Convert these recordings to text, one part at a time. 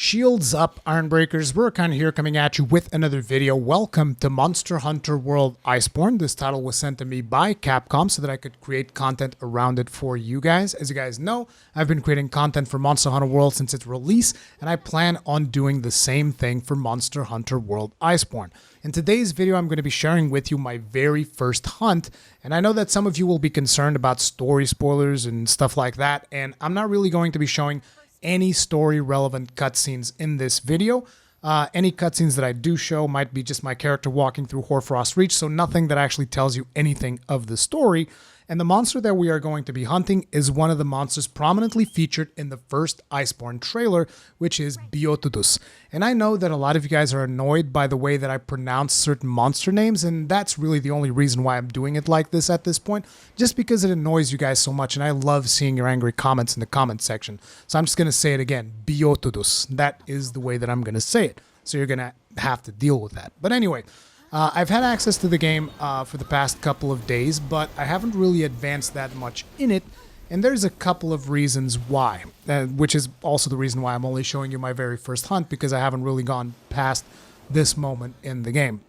Shields up, Ironbreakers. We're kind of here coming at you with another video. Welcome to Monster Hunter World Iceborne. This title was sent to me by Capcom so that I could create content around it for you guys. As you guys know, I've been creating content for Monster Hunter World since its release, and I plan on doing the same thing for Monster Hunter World Iceborne. In today's video, I'm going to be sharing with you my very first hunt, and I know that some of you will be concerned about story spoilers and stuff like that, and I'm not really going to be showing any story relevant cutscenes in this video. Any cutscenes that I do show might be just my character walking through Hoarfrost Reach, so nothing that actually tells you anything of the story. And the monster that we are going to be hunting is one of the monsters prominently featured in the first Iceborne trailer, which is Biotudus. And I know that a lot of you guys are annoyed by the way that I pronounce certain monster names, and that's really the only reason why I'm doing it like this at this point, just because it annoys you guys so much, and I love seeing your angry comments in the comment section. So I'm just going to say it again, Biotudus. That is the way that I'm going to say it. So you're going to have to deal with that. But anyway, I've had access to the game for the past couple of days, but I haven't really advanced that much in it, and there's a couple of reasons why, which is also the reason why I'm only showing you my very first hunt, because I haven't really gone past this moment in the game.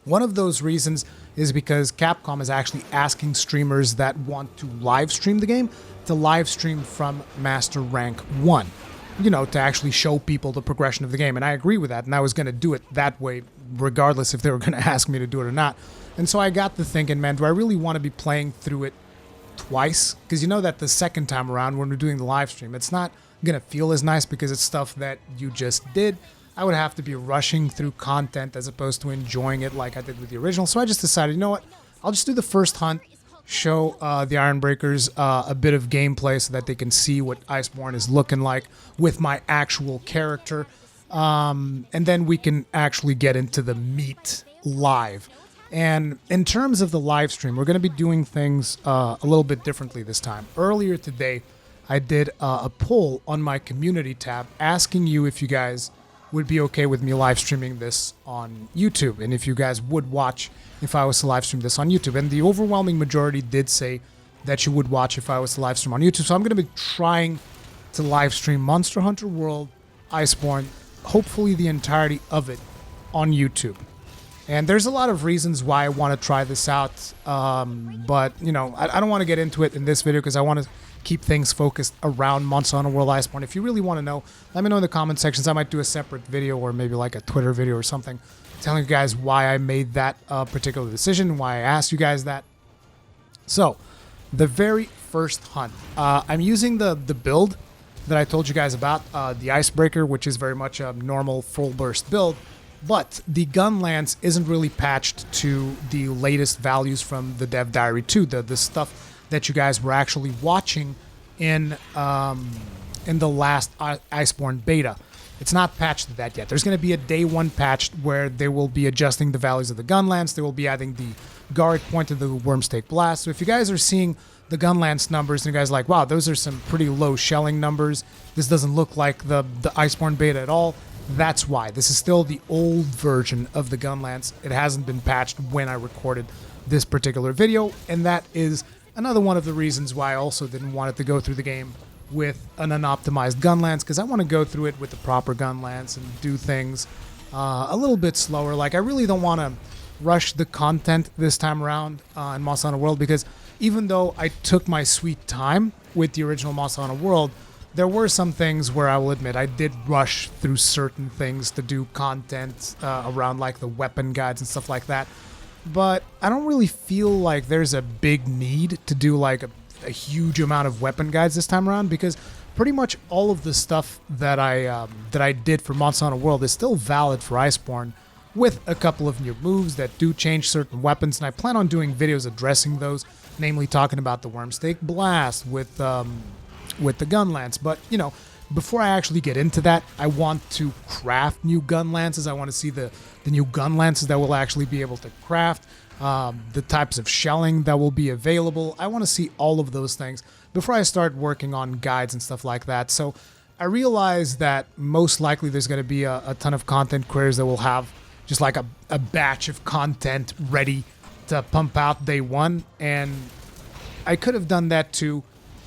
One of those reasons is because Capcom is actually asking streamers that want to live stream the game to live stream from Master Rank 1. You know, to actually show people the progression of the game. And I agree with that, and I was going to do it that way regardless if they were going to ask me to do it or not. And so I got to thinking, man, do I really want to be playing through it twice? Because you know that the second time around when we're doing the live stream, it's not going to feel as nice because it's stuff that you just did. I would have to be rushing through content as opposed to enjoying it like I did with the original. So I just decided, you know what, I'll just do the first hunt, show the Ironbreakers a bit of gameplay so that they can see what Iceborne is looking like with my actual character, and then we can actually get into the meat live. And in terms of the live stream, we're going to be doing things a little bit differently this time. Earlier today, I did a poll on my community tab asking you if you guys would be okay with me live streaming this on YouTube, and if you guys would watch if I was to live stream this on YouTube. And the overwhelming majority did say that you would watch if I was to live stream on YouTube. So I'm going to be trying to live stream Monster Hunter World Iceborne, hopefully the entirety of it, on YouTube. And there's a lot of reasons why I want to try this out, but you know, I don't want to get into it in this video because I want to keep things focused around Monster Hunter World Iceborne. If you really want to know, let me know in the comment sections. I might do a separate video or maybe like a Twitter video or something telling you guys why I made that particular decision, why I asked you guys that. So, the very first hunt, I'm using the build that I told you guys about, the Icebreaker, which is very much a normal full burst build, but the gun lance isn't really patched to the latest values from the Dev Diary 2, the stuff that you guys were actually watching in the last Iceborne beta. It's not patched to that yet. There's going to be a day one patch where they will be adjusting the values of the gun lance. They will be adding the guard point to the Wormstake Blast. So if you guys are seeing the gun lance numbers and you guys are like, wow, those are some pretty low shelling numbers, this doesn't look like the Iceborne beta at all, that's why. This is still the old version of the gun lance. It hasn't been patched when I recorded this particular video, and that is another one of the reasons why I also didn't want it to go through the game with an unoptimized gun lance, because I want to go through it with the proper gun lance and do things a little bit slower. Like, I really don't want to rush the content this time around in Monster Hunter World, because even though I took my sweet time with the original Monster Hunter World, there were some things where I will admit I did rush through certain things to do content around like the weapon guides and stuff like that. But I don't really feel like there's a big need to do like a huge amount of weapon guides this time around, because pretty much all of the stuff that I did for Monster Hunter World is still valid for Iceborne, with a couple of new moves that do change certain weapons, and I plan on doing videos addressing those, namely talking about the Wormstake Blast with the gun lance. But you know, before I actually get into that, I want to craft new gun lances. I want to see the new gun lances that we'll actually be able to craft, the types of shelling that will be available. I want to see all of those things before I start working on guides and stuff like that. So I realize that most likely there's going to be a ton of content creators that will have just like a batch of content ready to pump out day one, and I could have done that too,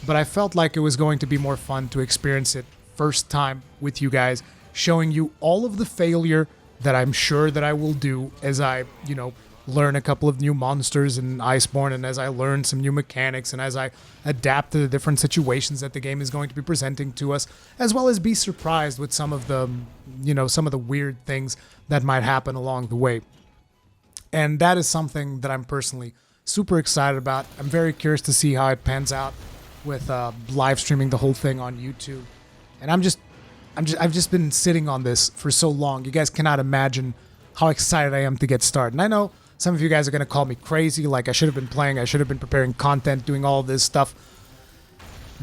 but I felt like it was going to be more fun to experience it first time with you guys, showing you all of the failure that I'm sure that I will do as I, learn a couple of new monsters in Iceborne, and as I learn some new mechanics, and as I adapt to the different situations that the game is going to be presenting to us, as well as be surprised with some of the, some of the weird things that might happen along the way. And that is something that I'm personally super excited about. I'm very curious to see how it pans out with live streaming the whole thing on YouTube. And I've just been sitting on this for so long. You guys cannot imagine how excited I am to get started. And I know some of you guys are going to call me crazy, like I should have been playing, I should have been preparing content, doing all this stuff.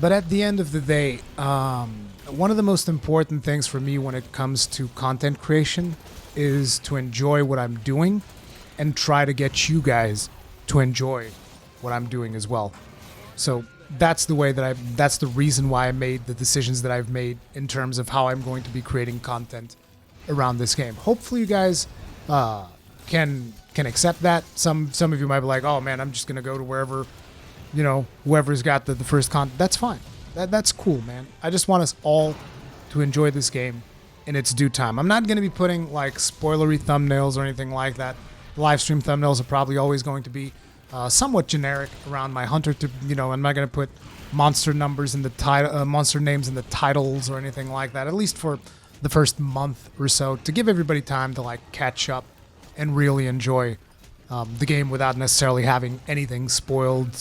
But at the end of the day, one of the most important things for me when it comes to content creation is to enjoy what I'm doing and try to get you guys to enjoy what I'm doing as well. So that's the way that that's the reason why I made the decisions that I've made in terms of how I'm going to be creating content around this game. Hopefully you guys can accept that. Some of you might be like, oh man, I'm just gonna go to wherever, whoever's got the first content. That's fine. That's cool, man. I just want us all to enjoy this game in its due time. I'm not gonna be putting like spoilery thumbnails or anything like that. Live stream thumbnails are probably always going to be somewhat generic around my hunter. I'm not gonna put monster numbers in the title, monster names in the titles or anything like that. At least for the first month or so, to give everybody time to like catch up and really enjoy the game without necessarily having anything spoiled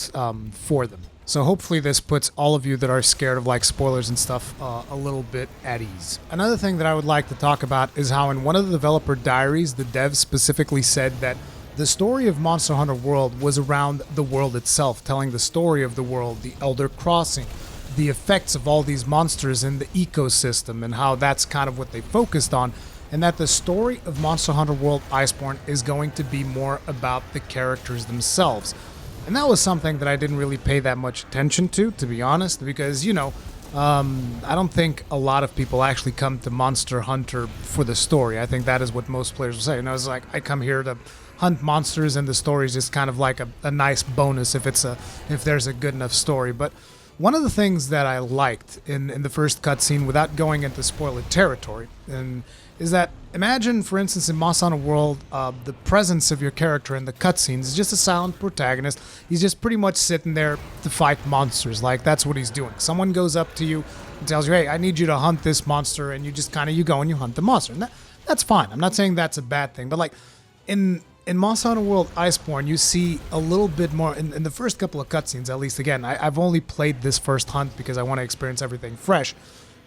for them. So hopefully this puts all of you that are scared of like spoilers and stuff a little bit at ease. Another thing that I would like to talk about is how in one of the developer diaries, the devs specifically said that the story of Monster Hunter World was around the world itself, telling the story of the world, the Elder Crossing, the effects of all these monsters in the ecosystem, and how that's kind of what they focused on. And that the story of Monster Hunter World Iceborne is going to be more about the characters themselves. And that was something that I didn't really pay that much attention to be honest, because, I don't think a lot of people actually come to Monster Hunter for the story. I think that is what most players will say. It's like, I come here to hunt monsters, and the story is just kind of like a nice bonus if there's a good enough story. But one of the things that I liked in the first cutscene, without going into spoiler territory, is that imagine, for instance, in Monster Hunter World, the presence of your character in the cutscenes is just a silent protagonist. He's just pretty much sitting there to fight monsters. Like, that's what he's doing. Someone goes up to you and tells you, hey, I need you to hunt this monster, and you just you go and you hunt the monster. And that's fine. I'm not saying that's a bad thing, but like in Monster Hunter World Iceborne, you see a little bit more in the first couple of cutscenes, at least. Again, I've only played this first hunt because I want to experience everything fresh.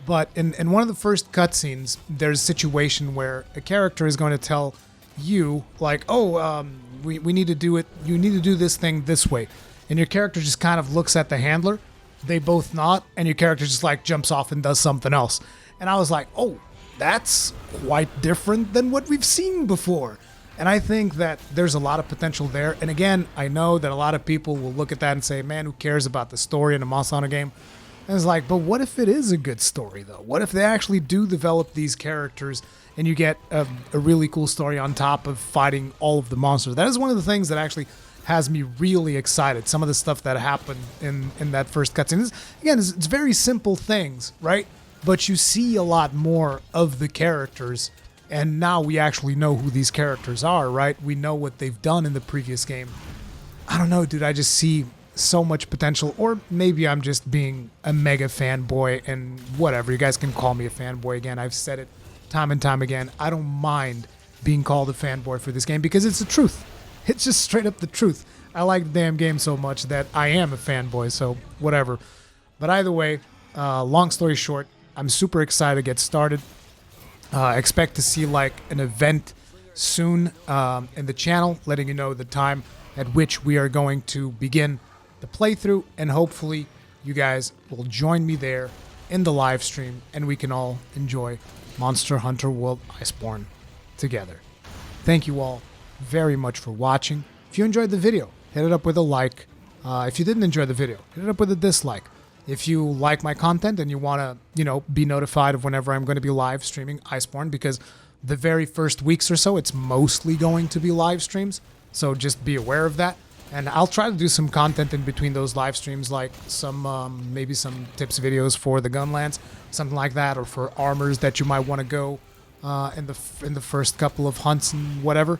But in one of the first cutscenes, there's a situation where a character is going to tell you, like, oh, we need to do it, you need to do this thing this way. And your character just kind of looks at the handler, they both nod, and your character just like jumps off and does something else. And I was like, oh, that's quite different than what we've seen before. And I think that there's a lot of potential there. And again, I know that a lot of people will look at that and say, man, who cares about the story in a Monster Hunter game? And it's like, but what if it is a good story, though? What if they actually do develop these characters and you get a really cool story on top of fighting all of the monsters? That is one of the things that actually has me really excited. Some of the stuff that happened in that first cutscene. It's very simple things, right? But you see a lot more of the characters, and now we actually know who these characters are, right? We know what they've done in the previous game. I don't know, dude. I just see so much potential, or maybe I'm just being a mega fanboy, and whatever. You guys can call me a fanboy again. I've said it time and time again. I don't mind being called a fanboy for this game because it's the truth. It's just straight up the truth. I like the damn game so much that I am a fanboy, so whatever. But either way, long story short, I'm super excited to get started. Expect to see like an event soon in the channel, letting you know the time at which we are going to begin the playthrough, and hopefully you guys will join me there in the live stream, and we can all enjoy Monster Hunter World Iceborne together. Thank you all very much for watching. If you enjoyed the video, hit it up with a like. If you didn't enjoy the video, hit it up with a dislike. If you like my content and you want to, be notified of whenever I'm going to be live streaming Iceborne, because the very first weeks or so, it's mostly going to be live streams. So just be aware of that. And I'll try to do some content in between those live streams, like some maybe some tips videos for the Gunlands, something like that, or for armors that you might want to go in the first couple of hunts and whatever.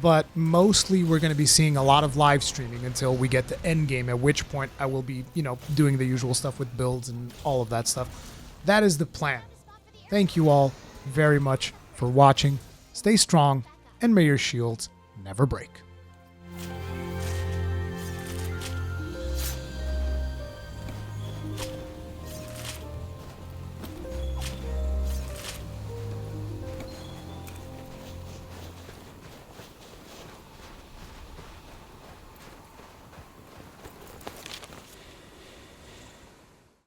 But mostly we're going to be seeing a lot of live streaming until we get to end game, at which point I will be, doing the usual stuff with builds and all of that stuff. That is the plan. Thank you all very much for watching. Stay strong, and may your shields never break.